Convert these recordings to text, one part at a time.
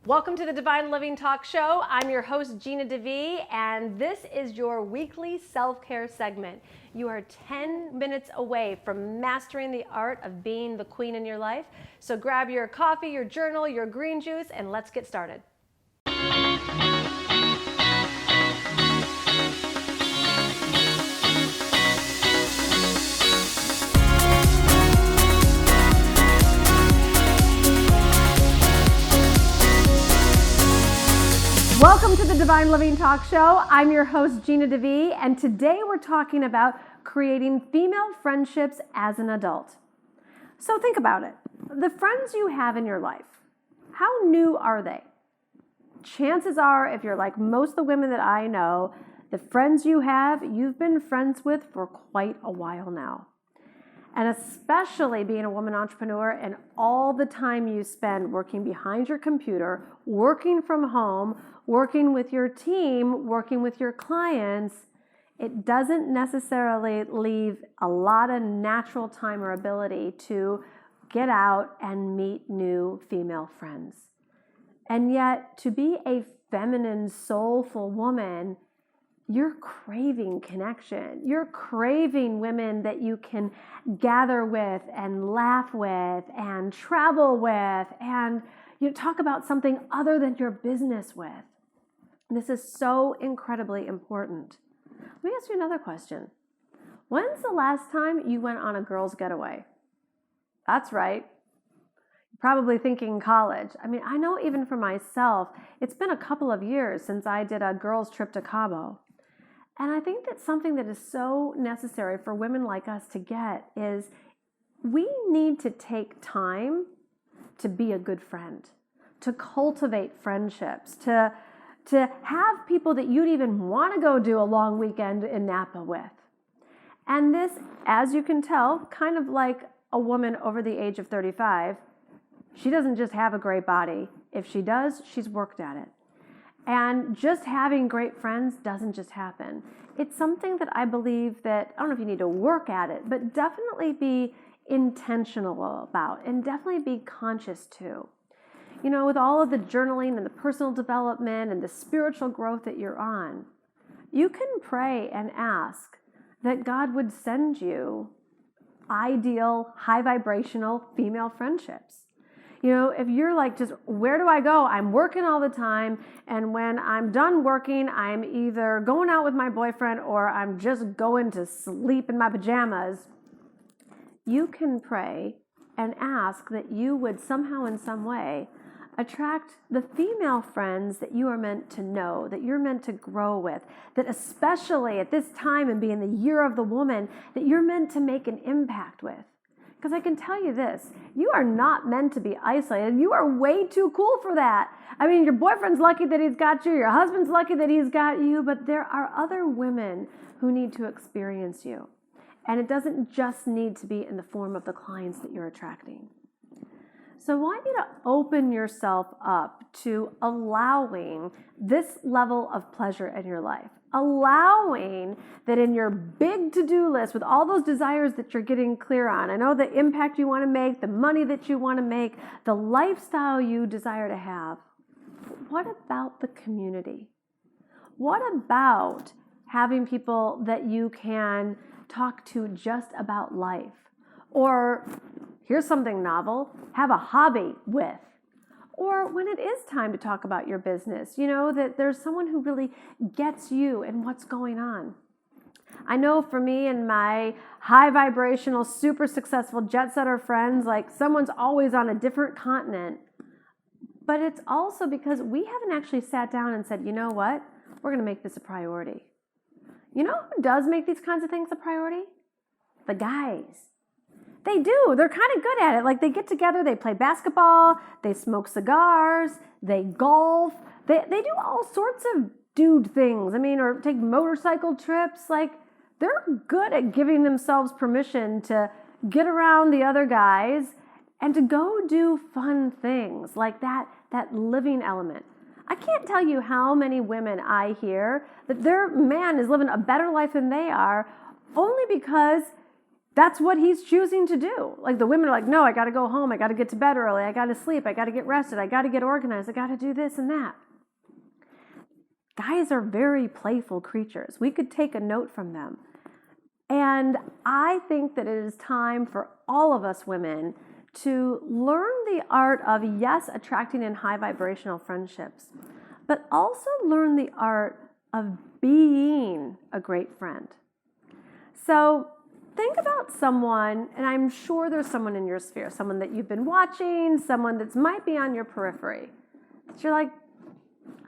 Welcome to the Divine Living Talk Show. I'm your host, Gina DeVee, and this is your weekly self-care segment. You are 10 minutes away from mastering the art of being the queen in your life. So grab your coffee, your journal, your green juice, and let's get started. Welcome to the Divine Living Talk Show. I'm your host, Gina DeVee, and today we're talking about creating female friendships as an adult. So think about it. The friends you have in your life, how new are they? Chances are, if you're like most of the women that I know, the friends you have, you've been friends with for quite a while now. And especially being a woman entrepreneur and all the time you spend working behind your computer, working from home, working with your team, working with your clients, it doesn't necessarily leave a lot of natural time or ability to get out and meet new female friends. And yet, to be a feminine, soulful woman, you're craving connection. You're craving women that you can gather with and laugh with and travel with and talk about something other than your business with. This is so incredibly important. Let me ask you another question. When's the last time you went on a girls' getaway? That's right. You're probably thinking college. I mean, I know even for myself, it's been a couple of years since I did a girls' trip to Cabo. And I think that's something that is so necessary for women like us to get is we need to take time to be a good friend, to cultivate friendships, to have people that you'd even want to go do a long weekend in Napa with. And this, as you can tell, kind of like a woman over the age of 35, she doesn't just have a great body. If she does, she's worked at it. And just having great friends doesn't just happen. It's something that I believe that, I don't know if you need to work at it, but definitely be intentional about and definitely be conscious too. You know, with all of the journaling and the personal development and the spiritual growth that you're on, you can pray and ask that God would send you ideal, high-vibrational female friendships. You know, if you're like, just where do I go? I'm working all the time, and when I'm done working, I'm either going out with my boyfriend or I'm just going to sleep in my pajamas. You can pray and ask that you would somehow in some way attract the female friends that you are meant to know, that you're meant to grow with, that especially at this time and being the year of the woman, that you're meant to make an impact with. Because I can tell you this, you are not meant to be isolated. You are way too cool for that. I mean, your boyfriend's lucky that he's got you, your husband's lucky that he's got you, but there are other women who need to experience you. And it doesn't just need to be in the form of the clients that you're attracting. So I want you to open yourself up to allowing this level of pleasure in your life. Allowing that in your big to-do list with all those desires that you're getting clear on. I know the impact you want to make, the money that you want to make, the lifestyle you desire to have. What about the community? What about having people that you can talk to just about life? Or here's something novel, have a hobby with. Or when it is time to talk about your business, you know, that there's someone who really gets you and what's going on. I know for me and my high vibrational, super successful jet setter friends, like someone's always on a different continent. But it's also because we haven't actually sat down and said, you know what, we're going to make this a priority. You know who does make these kinds of things a priority? The guys. They do. They're kind of good at it. Like they get together, they play basketball, they smoke cigars, they golf. They do all sorts of dude things. I mean, or take motorcycle trips. Like they're good at giving themselves permission to get around the other guys and to go do fun things like that living element. I can't tell you how many women I hear that their man is living a better life than they are only because that's what he's choosing to do. Like the women are like, no, I got to go home. I got to get to bed early. I got to sleep. I got to get rested. I got to get organized. I got to do this and that. Guys are very playful creatures. We could take a note from them. And I think that it is time for all of us women to learn the art of, yes, attracting in high vibrational friendships, but also learn the art of being a great friend. So think about someone, and I'm sure there's someone in your sphere, someone that you've been watching, someone that might be on your periphery, that you're like,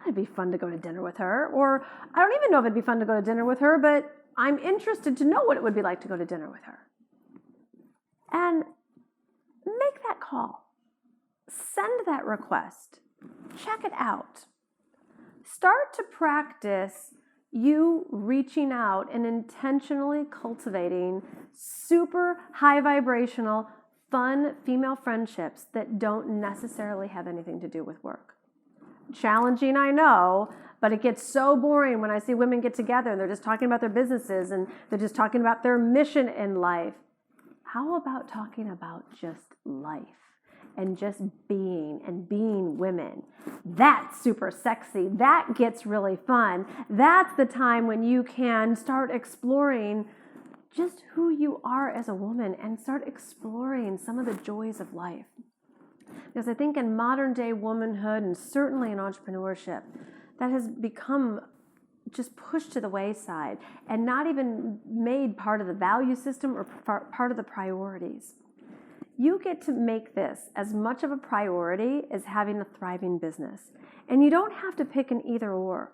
it'd be fun to go to dinner with her, or I don't even know if it'd be fun to go to dinner with her, but I'm interested to know what it would be like to go to dinner with her. And make that call. Send that request. Check it out. Start to practice you reaching out and intentionally cultivating super high vibrational, fun female friendships that don't necessarily have anything to do with work. Challenging, I know, but it gets so boring when I see women get together and they're just talking about their businesses and they're just talking about their mission in life. How about talking about just life and just being and being women? That's super sexy. That gets really fun. That's the time when you can start exploring just who you are as a woman and start exploring some of the joys of life. Because I think in modern day womanhood and certainly in entrepreneurship, that has become just pushed to the wayside and not even made part of the value system or part of the priorities. You get to make this as much of a priority as having a thriving business. And you don't have to pick an either or.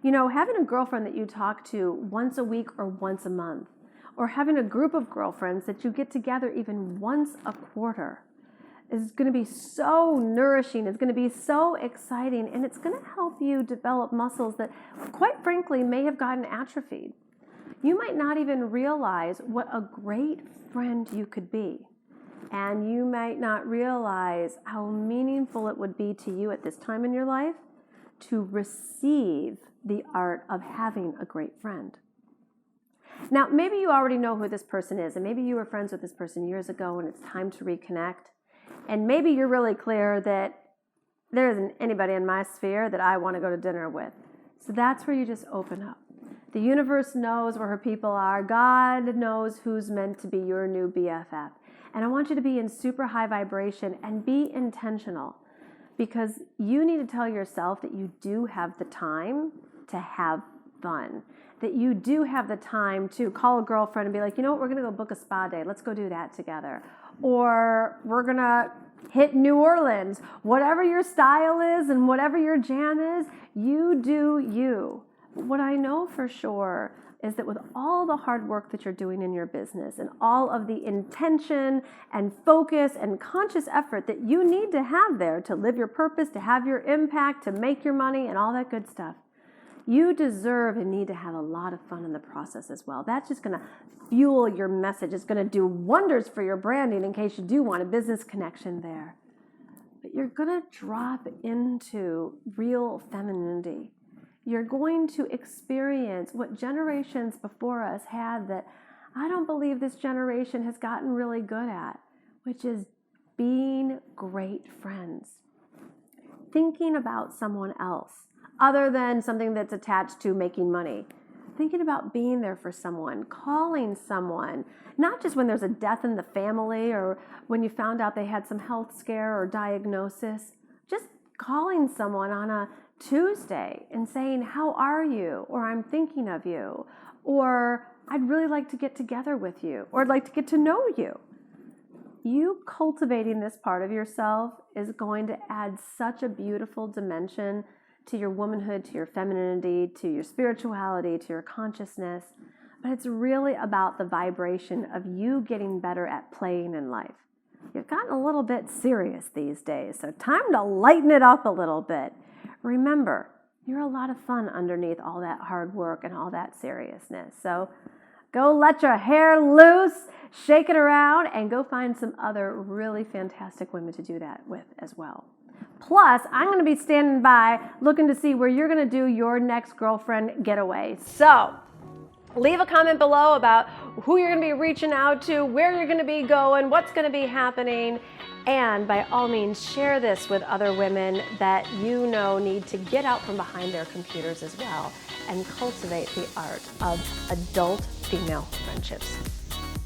You know, having a girlfriend that you talk to once a week or once a month, or having a group of girlfriends that you get together even once a quarter, is going to be so nourishing, it's going to be so exciting, and it's going to help you develop muscles that, quite frankly, may have gotten atrophied. You might not even realize what a great friend you could be, and you might not realize how meaningful it would be to you at this time in your life to receive the art of having a great friend. Now, maybe you already know who this person is, and maybe you were friends with this person years ago, and it's time to reconnect. And maybe you're really clear that there isn't anybody in my sphere that I want to go to dinner with. So that's where you just open up. The universe knows where her people are. God knows who's meant to be your new BFF. And I want you to be in super high vibration and be intentional, because you need to tell yourself that you do have the time to have fun, that you do have the time to call a girlfriend and be like, you know what, we're going to go book a spa day. Let's go do that together. Or we're going to hit New Orleans. Whatever your style is and whatever your jam is, you do you. But what I know for sure is that with all the hard work that you're doing in your business and all of the intention and focus and conscious effort that you need to have there to live your purpose, to have your impact, to make your money and all that good stuff, you deserve and need to have a lot of fun in the process as well. That's just going to fuel your message. It's going to do wonders for your branding in case you do want a business connection there. But you're going to drop into real femininity. You're going to experience what generations before us had that I don't believe this generation has gotten really good at, which is being great friends. Thinking about someone else other than something that's attached to making money. Thinking about being there for someone, calling someone, not just when there's a death in the family or when you found out they had some health scare or diagnosis, just calling someone on a Tuesday and saying, how are you? Or I'm thinking of you. Or I'd really like to get together with you. Or I'd like to get to know you. You cultivating this part of yourself is going to add such a beautiful dimension to your womanhood, to your femininity, to your spirituality, to your consciousness. But it's really about the vibration of you getting better at playing in life. You've gotten a little bit serious these days, so time to lighten it up a little bit. Remember, you're a lot of fun underneath all that hard work and all that seriousness. So go let your hair loose, shake it around, and go find some other really fantastic women to do that with as well. Plus, I'm going to be standing by looking to see where you're going to do your next girlfriend getaway. So Leave a comment below about who you're going to be reaching out to, where you're going to be going, what's going to be happening. And by all means, share this with other women that you know need to get out from behind their computers as well and cultivate the art of adult female friendships.